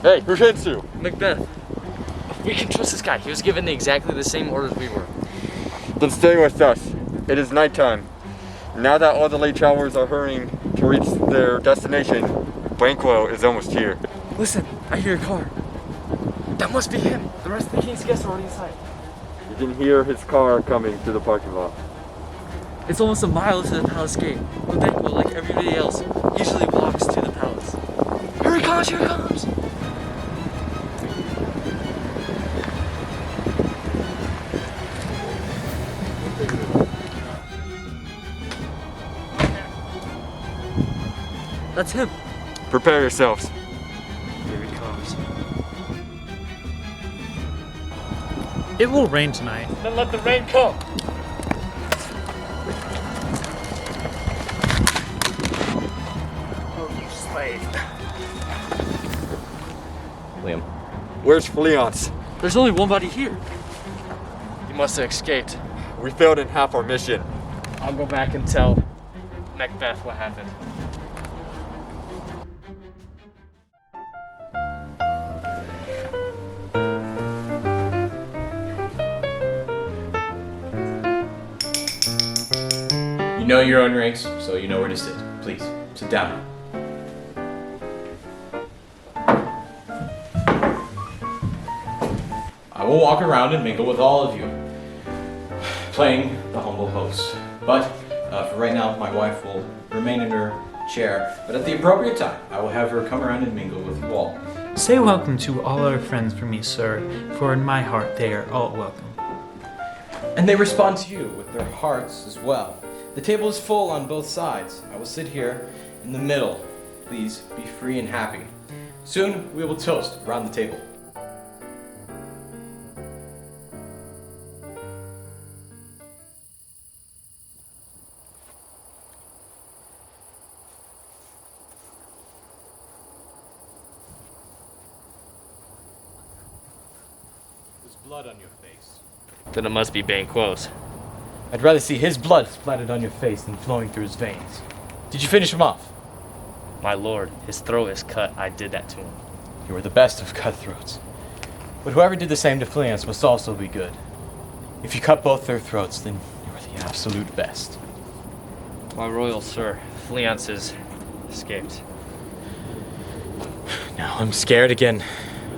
Hey, who's Hinsu? Macbeth. We can trust this guy. He was given exactly the same orders we were. Then stay with us. It is nighttime. Now that all the late travelers are hurrying to reach their destination, Banquo is almost here. Listen, I hear a car. That must be him. The rest of the king's guests are already inside. You can hear his car coming through the parking lot. It's almost a mile to the palace gate, but Banquo, like everybody else, usually walks to the palace. Here he comes! Here he comes! That's him. Prepare yourselves. Here he comes. It will rain tonight. Then let the rain come. Oh, you slave. Liam. Where's Fleance? There's only one body here. He must have escaped. We failed in half our mission. I'll go back and tell Macbeth what happened. You know your own ranks, so you know where to sit. Please, sit down. I will walk around and mingle with all of you, playing the humble host. But for right now, my wife will remain in her chair, but at the appropriate time, I will have her come around and mingle with you all. Say welcome to all our friends for me, sir, for in my heart they are all welcome. And they respond to you with their hearts as well. The table is full on both sides. I will sit here in the middle. Please be free and happy. Soon we will toast around the table. There's blood on your face. Then it must be Banquo's. I'd rather see his blood splattered on your face than flowing through his veins. Did you finish him off? My lord, his throat is cut. I did that to him. You were the best of cutthroats. But whoever did the same to Fleance must also be good. If you cut both their throats, then you are the absolute best. My royal sir, Fleance has escaped. Now I'm scared again.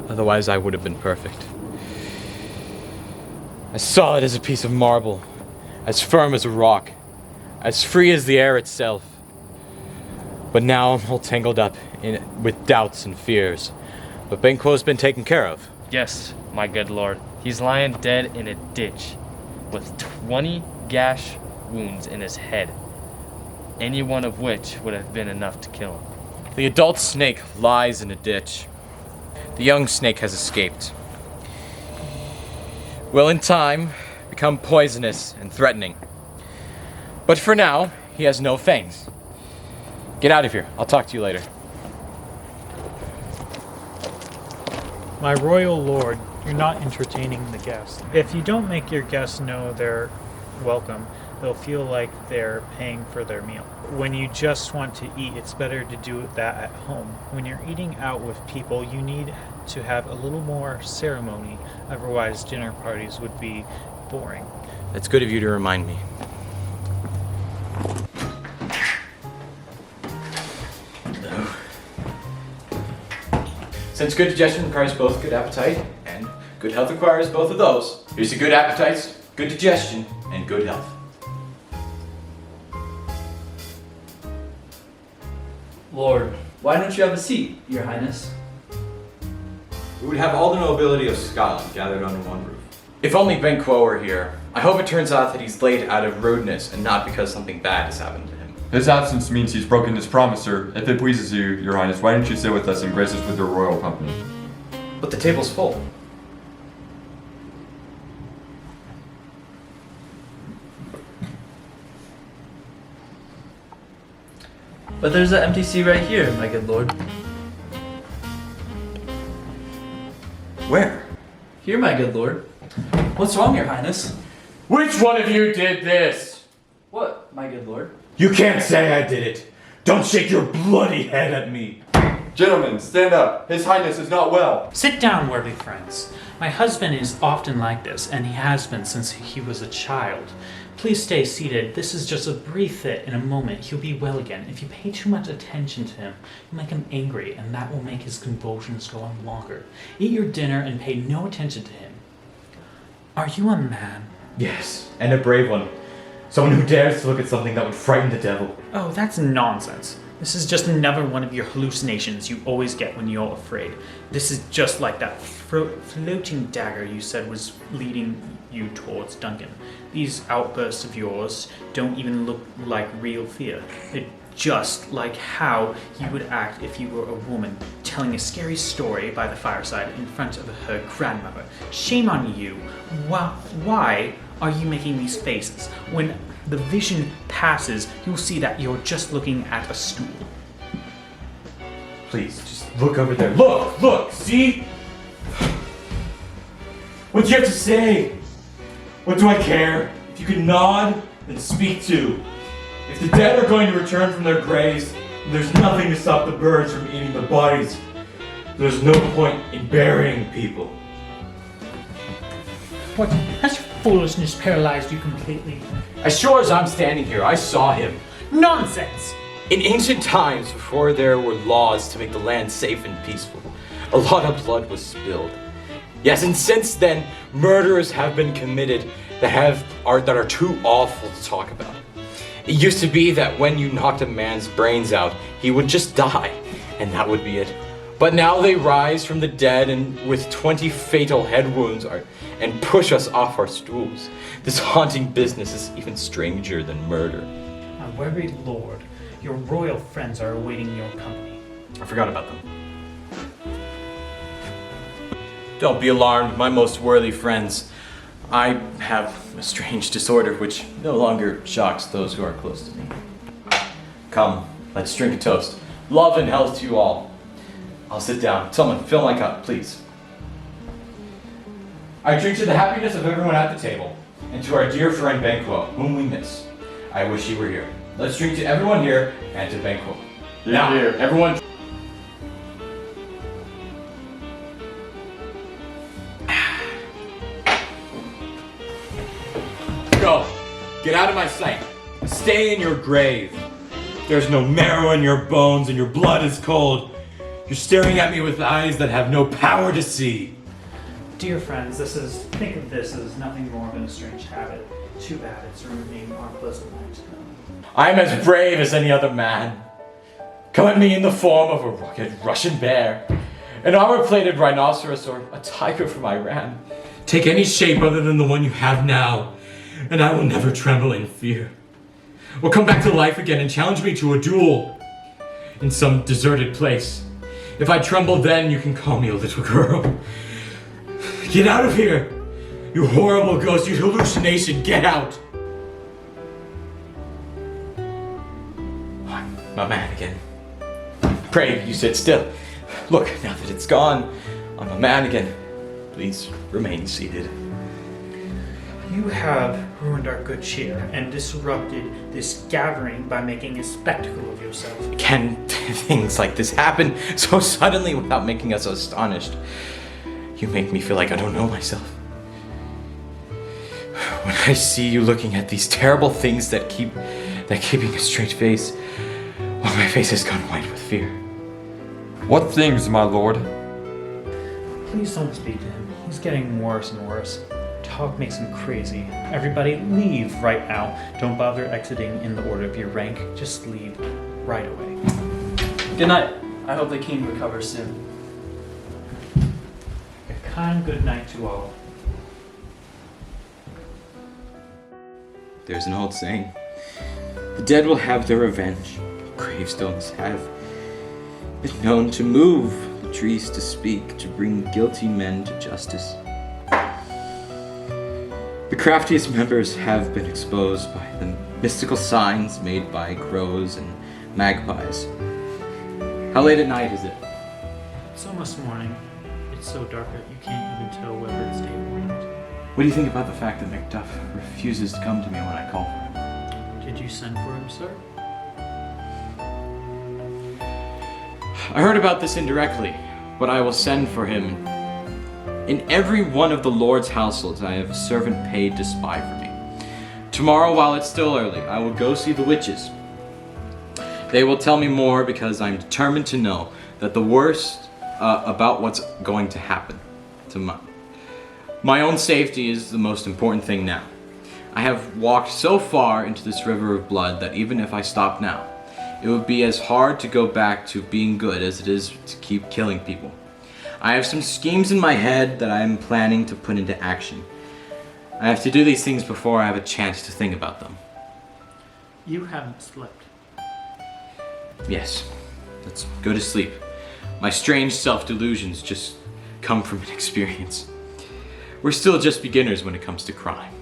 Otherwise I would have been perfect. As solid as a piece of marble, as firm as a rock, as free as the air itself. But now I'm all tangled up with doubts and fears. But Banquo's been taken care of. Yes, my good lord. He's lying dead in a ditch with 20 gash wounds in his head, any one of which would have been enough to kill him. The adult snake lies in a ditch. The young snake has escaped. Will in time become poisonous and threatening. But for now, he has no fangs. Get out of here. I'll talk to you later. My royal lord, you're not entertaining the guests. If you don't make your guests know they're welcome, they'll feel like they're paying for their meal. When you just want to eat, it's better to do that at home. When you're eating out with people, you need to have a little more ceremony. Otherwise, dinner parties would be boring. That's good of you to remind me. Since good digestion requires both good appetite and good health requires both of those, here's to good appetites, good digestion, and good health. Lord, why don't you have a seat, Your Highness? We would have all the nobility of Scotland gathered under one roof. If only Banquo were here. I hope it turns out that he's late out of rudeness and not because something bad has happened to him. His absence means he's broken his promise, sir. If it pleases you, Your Highness, why don't you sit with us and grace us with your royal company? But the table's full. But there's an empty seat right here, my good lord. Where? Here, my good lord. What's wrong, Your Highness? Which one of you did this? What, my good lord? You can't say I did it. Don't shake your bloody head at me. Gentlemen, stand up. His Highness is not well. Sit down, worthy friends. My husband is often like this, and he has been since he was a child. Please stay seated. This is just a brief fit. In a moment, he'll be well again. If you pay too much attention to him, you'll make him angry, and that will make his convulsions go on longer. Eat your dinner and pay no attention to him. Are you a man? Yes, and a brave one. Someone who dares to look at something that would frighten the devil. Oh, that's nonsense. This is just another one of your hallucinations you always get when you're afraid. This is just like that floating dagger you said was leading you towards Duncan. These outbursts of yours don't even look like real fear. They're just like how you would act if you were a woman telling a scary story by the fireside in front of her grandmother. Shame on you. Why are you making these faces? When the vision passes, you'll see that you're just looking at a stool. Please, just look over there. Look, see? What do you have to say? What do I care? If you can nod, then speak to. If the dead are going to return from their graves, and there's nothing to stop the birds from eating the bodies, there's no point in burying people. What? Has foolishness paralyzed you completely? As sure as I'm standing here, I saw him. Nonsense! In ancient times, before there were laws to make the land safe and peaceful, a lot of blood was spilled. Yes, and since then, murders have been committed that are too awful to talk about. It used to be that when you knocked a man's brains out, he would just die, and that would be it. But now they rise from the dead and with 20 fatal head wounds and push us off our stools. This haunting business is even stranger than murder. My worthy lord, your royal friends are awaiting your company. I forgot about them. Don't be alarmed, my most worthy friends. I have a strange disorder which no longer shocks those who are close to me. Come, let's drink a toast. Love and health to you all. I'll sit down. Someone, fill my cup, please. I drink to the happiness of everyone at the table, and to our dear friend Banquo, whom we miss. I wish he were here. Let's drink to everyone here and to Banquo. Now, everyone. Go. Get out of my sight. Stay in your grave. There's no marrow in your bones and your blood is cold. You're staring at me with eyes that have no power to see. Dear friends, think of this as nothing more than a strange habit. Too bad it's ruining our pleasant night. I'm as brave as any other man. Come at me in the form of a rugged Russian bear, an armor-plated rhinoceros, or a tiger from Iran. Take any shape other than the one you have now, and I will never tremble in fear. Or come back to life again and challenge me to a duel in some deserted place. If I tremble then, you can call me a little girl. Get out of here! You horrible ghost, you hallucination, get out! I'm a man again. Pray you sit still. Look, now that it's gone, I'm a man again. Please remain seated. You have ruined our good cheer and disrupted this gathering by making a spectacle of yourself. Can things like this happen so suddenly without making us astonished? You make me feel like I don't know myself. When I see you looking at these terrible things that keeping a straight face, well, my face has gone white with fear. What things, my lord? Please don't speak to him. He's getting worse and worse. Talk makes him crazy. Everybody leave right now. Don't bother exiting in the order of your rank. Just leave right away. Good night. I hope the king recovers soon. A kind good night to all. There's an old saying. The dead will have their revenge. Gravestones have been known to move the trees to speak, to bring guilty men to justice. The craftiest members have been exposed by the mystical signs made by crows and magpies. How late at night is it? It's almost morning. It's so dark that you can't even tell whether it's day or night. What do you think about the fact that Macduff refuses to come to me when I call for him? Did you send for him, sir? I heard about this indirectly, but I will send for him. In every one of the Lord's households I have a servant paid to spy for me. Tomorrow, while it's still early, I will go see the witches. They will tell me more because I'm determined to know that the worst about what's going to happen to my own safety is the most important thing now. I have walked so far into this river of blood that even if I stop now, it would be as hard to go back to being good as it is to keep killing people. I have some schemes in my head that I am planning to put into action. I have to do these things before I have a chance to think about them. You haven't slept. Yes, let's go to sleep. My strange self-delusions just come from inexperience. We're still just beginners when it comes to crime.